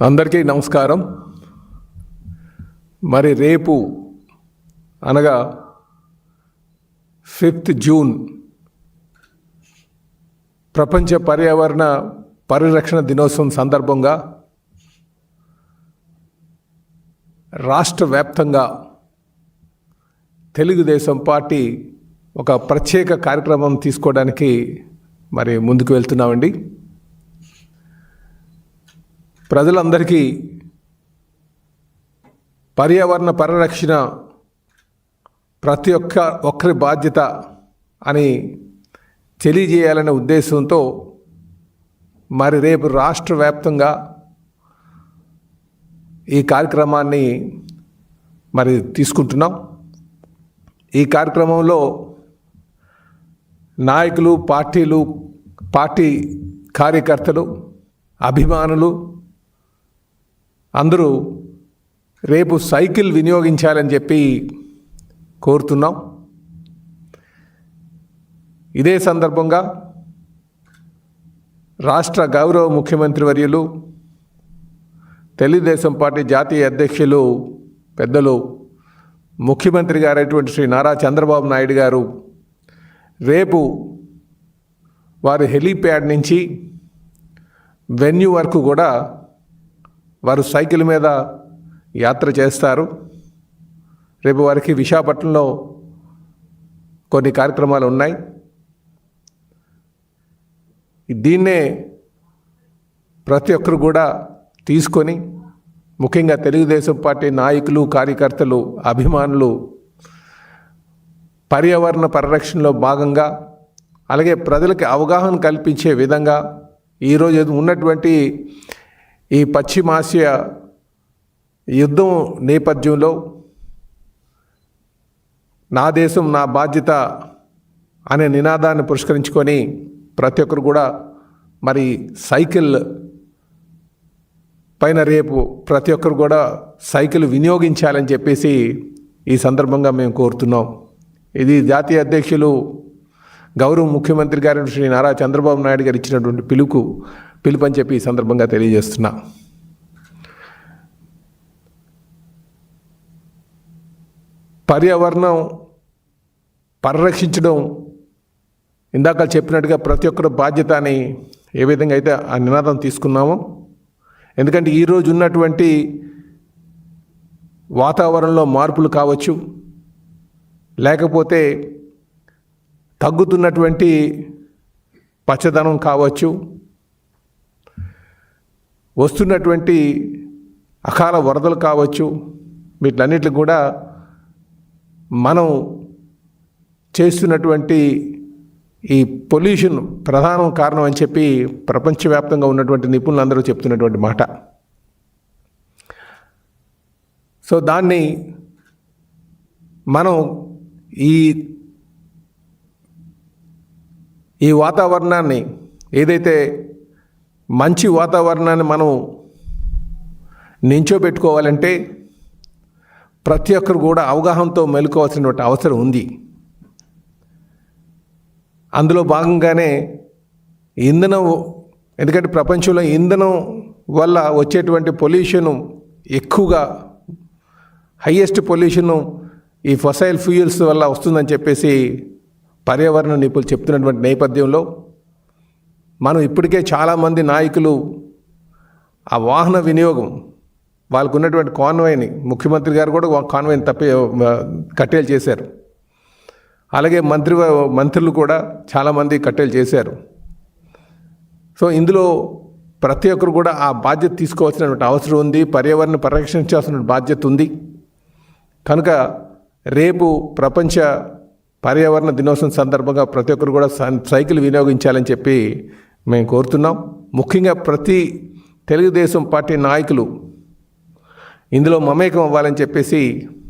అందరికీ నమస్కారం. మరి రేపు అనగా 5th జూన్ ప్రపంచ పర్యావరణ పరిరక్షణ దినోత్సవం సందర్భంగా రాష్ట్ర వ్యాప్తంగా తెలుగుదేశం పార్టీ ఒక ప్రత్యేక కార్యక్రమం తీసుకోవడానికి మరి ముందుకు వెళ్తున్నామండి. ప్రజలందరికీ పర్యావరణ పరిరక్షణ ప్రతి ఒక్కరి బాధ్యత అని తెలియజేయాలనే ఉద్దేశంతో మరి రేపు రాష్ట్ర వ్యాప్తంగా ఈ కార్యక్రమాన్ని మరి తీసుకుంటున్నాం. ఈ కార్యక్రమంలో నాయకులు, పార్టీ కార్యకర్తలు, అభిమానులు అందరూ రేపు సైకిల్ వినియోగించాలని చెప్పి కోరుతున్నాం. ఇదే సందర్భంగా రాష్ట్ర గౌరవ ముఖ్యమంత్రి వర్యులు, తెలుగుదేశం పార్టీ జాతీయ అధ్యక్షులు పెద్దలు ముఖ్యమంత్రి గారైనటువంటి శ్రీ నారా చంద్రబాబు నాయుడు గారు రేపు వారి హెలీప్యాడ్ నుంచి వెన్యూ వరకు కూడా వారు సైకిల్ మీద యాత్ర చేస్తారు. రేపు వారికి విశాఖపట్నంలో కొన్ని కార్యక్రమాలు ఉన్నాయి. దీన్నే ప్రతి ఒక్కరు కూడా తీసుకొని, ముఖ్యంగా తెలుగుదేశం పార్టీ నాయకులు, కార్యకర్తలు, అభిమానులు పర్యావరణ పరిరక్షణలో భాగంగా, అలాగే ప్రజలకి అవగాహన కల్పించే విధంగా ఈరోజు ఉన్నటువంటి ఈ పశ్చిమాసియా యుద్ధం నేపథ్యంలో నా దేశం నా బాధ్యత అనే నినాదాన్ని పురస్కరించుకొని ప్రతి ఒక్కరు కూడా మరి సైకిల్ పైన రేపు ప్రతి ఒక్కరు కూడా సైకిల్ వినియోగించాలని చెప్పేసి ఈ సందర్భంగా మేము కోరుతున్నాం. ఇది జాతీయ అధ్యక్షులు గౌరవ ముఖ్యమంత్రి గారు శ్రీ నారా చంద్రబాబు నాయుడు గారు ఇచ్చినటువంటి పిలుపు అని చెప్పి ఈ సందర్భంగా తెలియజేస్తున్నా. పర్యావరణం పరిరక్షించడం ఇందాక చెప్పినట్టుగా ప్రతి ఒక్కరు బాధ్యత అని ఏ విధంగా అయితే ఆ నినాదం తీసుకున్నామో, ఎందుకంటే ఈరోజు ఉన్నటువంటి వాతావరణంలో మార్పులు కావచ్చు, లేకపోతే తగ్గుతున్నటువంటి పచ్చదనం కావచ్చు, వస్తున్నటువంటి అకాల వరదలు కావచ్చు, వీటన్నిటికి కూడా మనం చేస్తున్నటువంటి ఈ పొల్యూషన్ ప్రధాన కారణం అని చెప్పి ప్రపంచవ్యాప్తంగా ఉన్నటువంటి నిపుణులందరూ చెప్తున్నటువంటి మాట. సో దాన్ని మనం ఈ వాతావరణాన్ని, ఏదైతే మంచి వాతావరణాన్ని మనం నించోబెట్టుకోవాలంటే ప్రతి ఒక్కరు కూడా అవగాహనతో మెలుకోవాల్సినటువంటి అవసరం ఉంది. అందులో భాగంగానే ఇంధనం, ఎందుకంటే ప్రపంచంలో ఇంధనం వల్ల వచ్చేటువంటి పొల్యూషను ఎక్కువగా, హయ్యెస్ట్ పొల్యూషను ఈ ఫసైల్ ఫ్యూయల్స్ వల్ల వస్తుందని చెప్పేసి పర్యావరణ నిపుణులు చెప్తున్నటువంటి నేపథ్యంలో మనం ఇప్పటికే చాలామంది నాయకులు ఆ వాహన వినియోగం, వాళ్ళకు ఉన్నటువంటి కాన్వాయ్ని, ముఖ్యమంత్రి గారు కూడా కాన్వాయ్ని కట్టేలు చేశారు. అలాగే మంత్రులు కూడా చాలామంది కట్టేలు చేశారు. సో ఇందులో ప్రతి ఒక్కరు కూడా ఆ బాధ్యత తీసుకోవాల్సినటువంటి అవసరం ఉంది. పర్యావరణ పరిరక్షించాల్సిన బాధ్యత ఉంది. కనుక రేపు ప్రపంచ పర్యావరణ దినోత్సవం సందర్భంగా ప్రతి ఒక్కరు కూడా సైకిల్ వినియోగించాలని చెప్పి మేము కోరుతున్నాం. ముఖ్యంగా ప్రతి తెలుగుదేశం పార్టీ నాయకులు ఇందులో మమేకం అవ్వాలని చెప్పేసి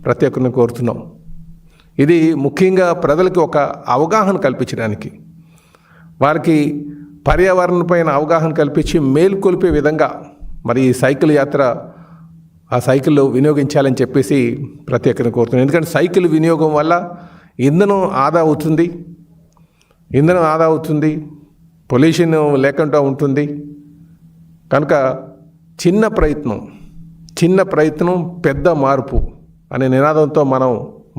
ప్రతి ఒక్కరిని కోరుతున్నాం. ఇది ముఖ్యంగా ప్రజలకి ఒక అవగాహన కల్పించడానికి, వారికి పర్యావరణపైన అవగాహన కల్పించి మేలుకొల్పే విధంగా మరి ఈ సైకిల్ యాత్ర, ఆ సైకిల్ వినియోగించాలని చెప్పేసి ప్రతి ఒక్కరిని కోరుతున్నాం. ఎందుకంటే సైకిల్ వినియోగం వల్ల ఇంధనం ఆదా అవుతుంది, పొల్యూషన్ లేకుండా ఉంటుంది. కనుక చిన్న ప్రయత్నం పెద్ద మార్పు అనే నినాదంతో మనం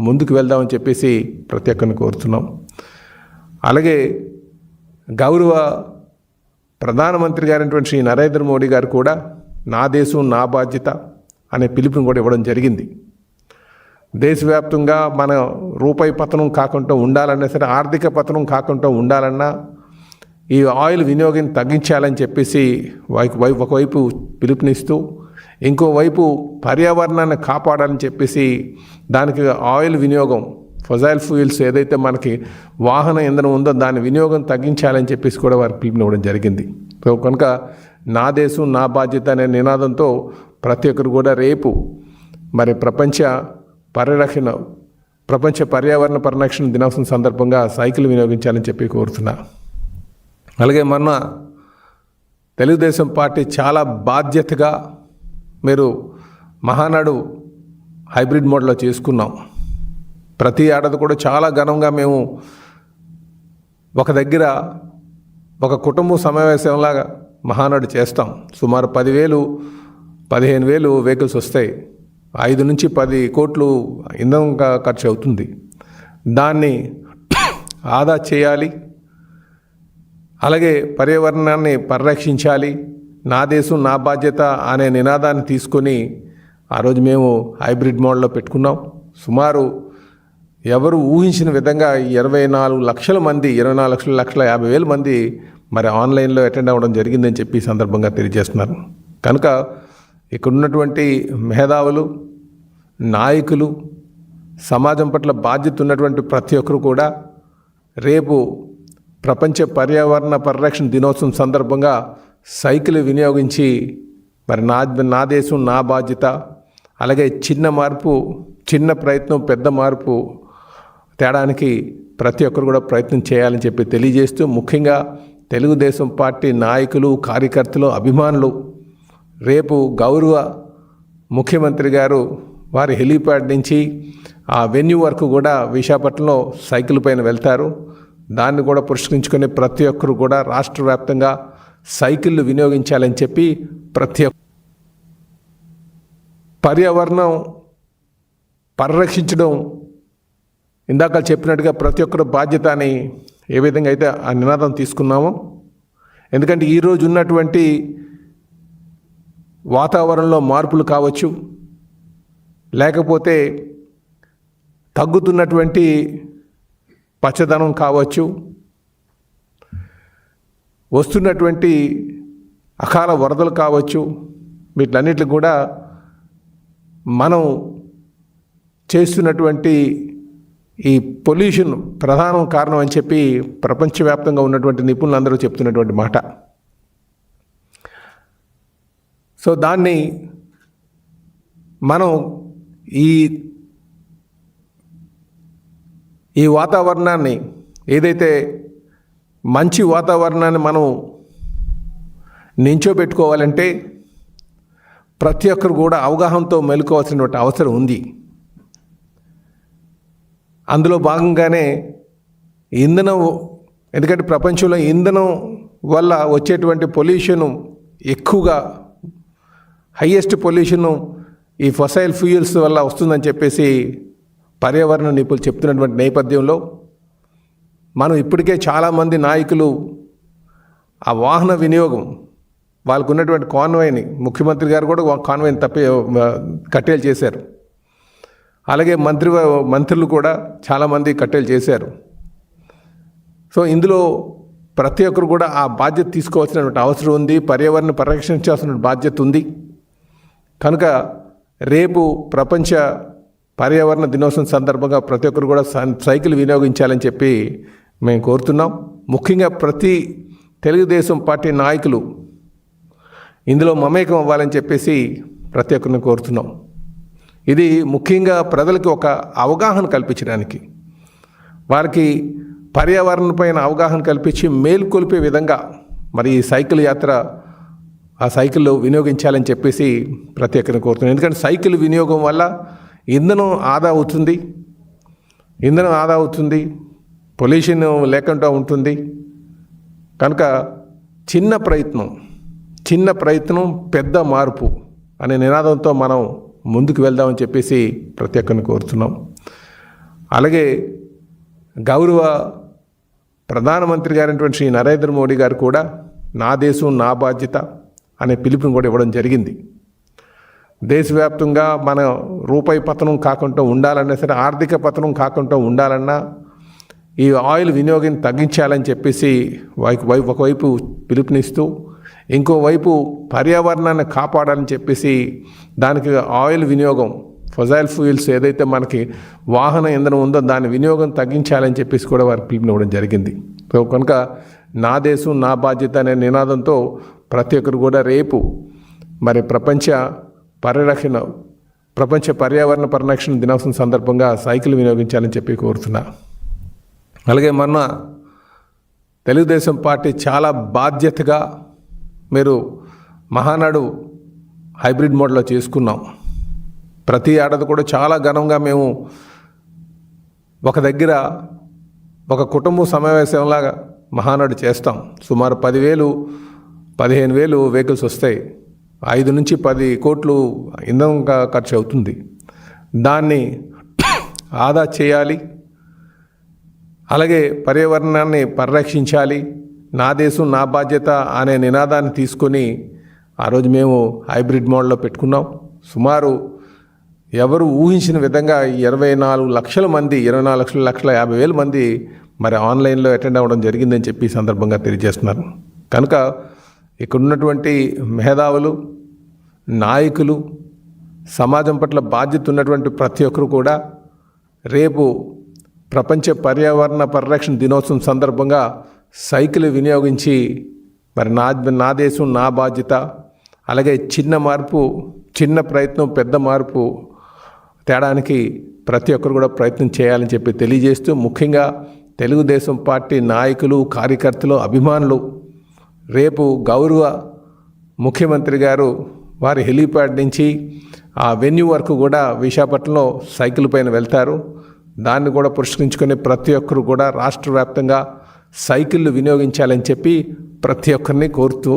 ముందుకు వెళ్దామని చెప్పేసి ప్రతి ఒక్కరిని కోరుతున్నాం. అలాగే గౌరవ ప్రధానమంత్రి గారైనటువంటి శ్రీ నరేంద్ర మోడీ గారు కూడా నా దేశం నా బాధ్యత అనే పిలుపుని కూడా ఇవ్వడం జరిగింది. దేశవ్యాప్తంగా మన రూపాయి పతనం కాకుండా ఉండాలన్నా సరే, ఆర్థిక పతనం కాకుండా ఉండాలన్నా ఈ ఆయిల్ వినియోగం తగ్గించాలని చెప్పేసి ఒకవైపు పిలుపునిస్తూ ఇంకోవైపు పర్యావరణాన్ని కాపాడాలని చెప్పేసి దానికి ఆయిల్ వినియోగం, ఫొజైల్ ఫ్యూయల్స్ ఏదైతే మనకి వాహన ఇంధనం ఉందో దాని వినియోగం తగ్గించాలని చెప్పేసి కూడా వారికి పిలుపునివ్వడం జరిగింది. సో కనుక నా దేశం నా బాధ్యత అనే నినాదంతో ప్రతి ఒక్కరు కూడా రేపు మరి ప్రపంచ పర్యావరణ పరిరక్షణ దినోత్సవం సందర్భంగా సైకిల్ వినియోగించాలని చెప్పి కోరుతున్నా. అలాగే మొన్న తెలుగుదేశం పార్టీ చాలా బాధ్యతగా మీరు మహానాడు హైబ్రిడ్ మోడ్లో చేసుకున్నాం. ప్రతి ఏడాది కూడా చాలా ఘనంగా మేము ఒక దగ్గర ఒక కుటుంబ సమావేశంలాగా మహానాడు చేస్తాం. సుమారు 10,000-15,000 వెహికల్స్ వస్తాయి. 5 నుంచి 10 కోట్లు ఇంధనం ఖర్చు అవుతుంది. దాన్ని ఆదా చేయాలి, అలాగే పర్యావరణాన్ని పరిరక్షించాలి, నా దేశం నా బాధ్యత అనే నినాదాన్ని తీసుకొని ఆ రోజు మేము హైబ్రిడ్ మోడ్లో పెట్టుకున్నాం. సుమారు ఎవరు ఊహించిన విధంగా 24 లక్షల మంది 24,50,000 మంది మరి ఆన్లైన్లో అటెండ్ అవ్వడం జరిగిందని చెప్పి సందర్భంగా తెలియజేస్తున్నారు. కనుక ఇక్కడ ఉన్నటువంటి మేధావులు, నాయకులు, సమాజం పట్ల బాధ్యత ఉన్నటువంటి ప్రతి ఒక్కరు కూడా రేపు ప్రపంచ పర్యావరణ పరిరక్షణ దినోత్సవం సందర్భంగా సైకిల్ వినియోగించి మరి నా దేశం నా బాధ్యత, అలాగే చిన్న ప్రయత్నం పెద్ద మార్పు తేడానికి ప్రతి ఒక్కరు కూడా ప్రయత్నం చేయాలని చెప్పి తెలియజేస్తూ, ముఖ్యంగా తెలుగుదేశం పార్టీ నాయకులు, కార్యకర్తలు, అభిమానులు రేపు గౌరవ ముఖ్యమంత్రి గారు వారి హెలీప్యాడ్ నుంచి ఆ వెన్యూ వరకు కూడా విశాఖపట్నంలో సైకిల్ పైన వెళ్తారు. దాన్ని కూడా పురస్కరించుకొని ప్రతి ఒక్కరు కూడా రాష్ట్ర వ్యాప్తంగా సైకిళ్ళు వినియోగించాలని చెప్పి పర్యావరణం పరిరక్షించడం ఇందాక చెప్పినట్టుగా ప్రతి ఒక్కరు బాధ్యత అని ఏ విధంగా అయితే ఆ నినాదం తీసుకున్నామో, ఎందుకంటే ఈరోజు ఉన్నటువంటి వాతావరణంలో మార్పులు కావచ్చు, లేకపోతే తగ్గుతున్నటువంటి పచ్చదనం కావచ్చు, వస్తున్నటువంటి అకాల వరదలు కావచ్చు, వీటన్నిటికి కూడా మనం చేస్తున్నటువంటి ఈ పొల్యూషన్ ప్రధాన కారణం అని చెప్పి ప్రపంచవ్యాప్తంగా ఉన్నటువంటి నిపుణులందరూ చెప్తున్నటువంటి మాట. సో దాన్ని మనం ఈ వాతావరణాన్ని ఏదైతే మంచి వాతావరణాన్ని మనం నించోబెట్టుకోవాలంటే ప్రతి ఒక్కరు కూడా అవగాహనతో మెలుకోవాల్సినటువంటి అవసరం ఉంది. అందులో భాగంగానే ఇంధనం, ఎందుకంటే ప్రపంచంలో ఇంధనం వల్ల వచ్చేటువంటి పొల్యూషను ఎక్కువగా హైయెస్ట్ పొల్యూషను ఈ ఫసైల్ ఫ్యూయల్స్ వల్ల వస్తుందని చెప్పేసి పర్యావరణ నిపుణులు చెప్తున్నటువంటి నేపథ్యంలో మనం ఇప్పటికే చాలామంది నాయకులు ఆ వాహన వినియోగం వాళ్ళకు ఉన్నటువంటి కాన్వాయ్ని, ముఖ్యమంత్రి గారు కూడా కాన్వాయ్ని కట్టేలు చేశారు. అలాగే మంత్రులు కూడా చాలామంది కట్టేలు చేశారు. సో ఇందులో ప్రతి ఒక్కరు కూడా ఆ బాధ్యత తీసుకోవాల్సినటువంటి అవసరం ఉంది, పర్యావరణ పరిరక్షించాల్సిన బాధ్యత ఉంది. కనుక రేపు ప్రపంచ పర్యావరణ దినోత్సవం సందర్భంగా ప్రతి ఒక్కరు కూడా సైకిల్ వినియోగించాలని చెప్పి మేము కోరుతున్నాం. ముఖ్యంగా ప్రతి తెలుగుదేశం పార్టీ నాయకులు ఇందులో మమేకం అవ్వాలని చెప్పేసి ప్రతి ఒక్కరిని కోరుతున్నాం. ఇది ముఖ్యంగా ప్రజలకి ఒక అవగాహన కల్పించడానికి, వారికి పర్యావరణం పైన అవగాహన కల్పించి మేల్కొల్పే విధంగా మరి ఈ సైకిల్ యాత్ర, ఆ సైకిల్ వినియోగించాలని చెప్పేసి ప్రతి ఒక్కరిని కోరుతున్నాం. ఎందుకంటే సైకిల్ వినియోగం వల్ల ఇంధనం ఆదా అవుతుంది, పొల్యూషన్ లేకుండా ఉంటుంది. కనుక చిన్న ప్రయత్నం పెద్ద మార్పు అనే నినాదంతో మనం ముందుకు వెళ్దామని చెప్పేసి ప్రతి ఒక్కరిని కోరుతున్నాం. అలాగే గౌరవ ప్రధానమంత్రి గారైనటువంటి శ్రీ నరేంద్ర మోడీ గారు కూడా నా దేశం నా బాధ్యత అనే పిలుపుని కూడా ఇవ్వడం జరిగింది. దేశవ్యాప్తంగా మన రూపాయి పతనం కాకుండా ఉండాలన్నా సరే, ఆర్థిక పతనం కాకుండా ఉండాలన్నా ఈ ఆయిల్ వినియోగాన్ని తగ్గించాలని చెప్పేసి ఒకవైపు పిలుపునిస్తూ ఇంకోవైపు పర్యావరణాన్ని కాపాడాలని చెప్పేసి దానికి ఆయిల్ వినియోగం ఫొజైల్ ఫ్యూయల్స్ ఏదైతే మనకి వాహన ఇంధనం ఉందో దాని వినియోగం తగ్గించాలని చెప్పేసి కూడా వారికి పిలుపునివ్వడం జరిగింది. సో కనుక నా దేశం నా బాధ్యత అనే నినాదంతో ప్రతి ఒక్కరు కూడా రేపు మరి ప్రపంచ పర్యావరణ పరిరక్షణ దినోత్సవం సందర్భంగా సైకిల్ వినియోగించాలని చెప్పి కోరుతున్నా. అలాగే మొన్న తెలుగుదేశం పార్టీ చాలా బాధ్యతగా మీరు మహానాడు హైబ్రిడ్ మోడ్లో చేసుకున్నాం. ప్రతి ఏడాది కూడా చాలా ఘనంగా మేము ఒక దగ్గర ఒక కుటుంబ సమావేశంలాగా మహానాడు చేస్తాం. సుమారు 10,000-15,000 వెహికల్స్ వస్తాయి. 5 నుంచి 10 కోట్లు ఇంధనం ఖర్చు అవుతుంది. దాన్ని ఆదా చేయాలి, అలాగే పర్యావరణాన్ని పరిరక్షించాలి, నా దేశం నా బాధ్యత అనే నినాదాన్ని తీసుకొని ఆ రోజు మేము హైబ్రిడ్ మోడ్లో పెట్టుకున్నాం. సుమారు ఎవరు ఊహించిన విధంగా 24 లక్షల మంది 24,50,000 మంది మరి ఆన్లైన్లో అటెండ్ అవ్వడం జరిగిందని చెప్పి ఈ సందర్భంగా తెలియజేస్తున్నారు. కనుక ఇక్కడ ఉన్నటువంటి మేధావులు, నాయకులు, సమాజం పట్ల బాధ్యత ఉన్నటువంటి ప్రతి ఒక్కరు కూడా రేపు ప్రపంచ పర్యావరణ పరిరక్షణ దినోత్సవం సందర్భంగా సైకిల్ వినియోగించి మరి నా దేశం నా బాధ్యత, అలాగే చిన్న మార్పు, చిన్న ప్రయత్నం పెద్ద మార్పు తేడానికి ప్రతి ఒక్కరు కూడా ప్రయత్నం చేయాలని చెప్పి తెలియజేస్తూ, ముఖ్యంగా తెలుగుదేశం పార్టీ నాయకులు, కార్యకర్తలు, అభిమానులు రేపు గౌరవ ముఖ్యమంత్రి గారు వారి హెలీప్యాడ్ నుంచి ఆ వెన్యూ వరకు కూడా విశాఖపట్నంలో సైకిల్ పైన వెళ్తారు. దాన్ని కూడా పురస్కరించుకొని ప్రతి ఒక్కరు కూడా రాష్ట్ర వ్యాప్తంగా సైకిళ్ళు వినియోగించాలని చెప్పి ప్రతి ఒక్కరిని కోరుతూ